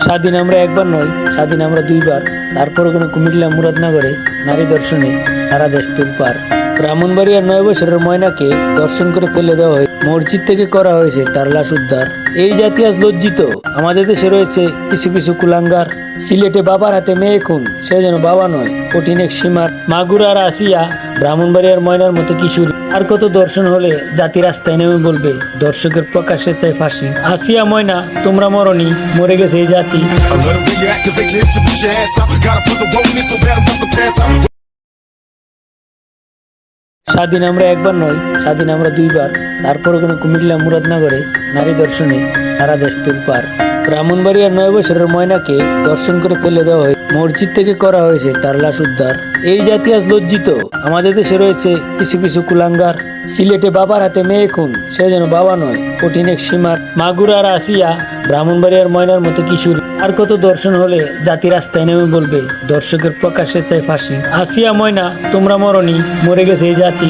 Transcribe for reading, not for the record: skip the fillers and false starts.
স্বাধীন আমরা একবার নয়, স্বাধীন আমরা দুইবার। তারপরও কোনো কুমিল্লা মুরাদনগরে নারী দর্শনে সারা দেশ তুলপার। ব্রাহ্মণবাড়িয়ার 9 বছরের ময়নাকে দর্শন করে ফেলে দেওয়া হয়, মসজিদ থেকে করা হয়েছে তার লাশ উদ্ধার। এই জাতি আজ লজ্জিত। আমাদের দেশে রয়েছে কিছু কিছু কুলাঙ্গার। সিলেটে বাবার হাতে মেয়ে খুন, সে যেন বাবা নয়, কঠিন এক সীমার। মাগুরার আসিয়া, ব্রাহ্মণবাড়িয়ার ময়নার মতো কিশোরী। আর কত দর্শন হলে জাতি রাস্তায় নেমে বলবে, দর্শকের প্রকাশ্যে চাই ফাঁসি। আসিয়া ময়না, তোমরা মরনি, মরে গেছে এই জাতি। স্বাধীন আমরা একবার নয়, স্বাধীন আমরা দুইবার। তারপরও কোনো কুমিল্লা মুরাদনগরে নারী দর্শনে সারা দেশ তুলপার। ব্রাহ্মণবাড়িয়ার 9 বছরের ময়নাকে দর্শন করে ফেলে দেওয়া হয়, মসজিদ থেকে করা হয়েছে তার লাশ উদ্ধার। এই জাতি আজ লজ্জিত। আমাদের দেশে রয়েছে কিছু কিছু কুলাঙ্গার। সিলেটে বাবার হাতে মেয়ে খুন, সে যেন বাবা নয়, কঠিন এক সীমার। মাগুরার আসিয়া, ব্রাহ্মণবাড়িয়ার ময়নার মতো কিশোরী। আর কত দর্শন হলে জাতি রাস্তায় নেমে বলবে, দর্শকের প্রকাশ্যে চাই ফাঁসি। আসিয়া ময়না, তোমরা মরনি, মরে গেছে এই জাতি।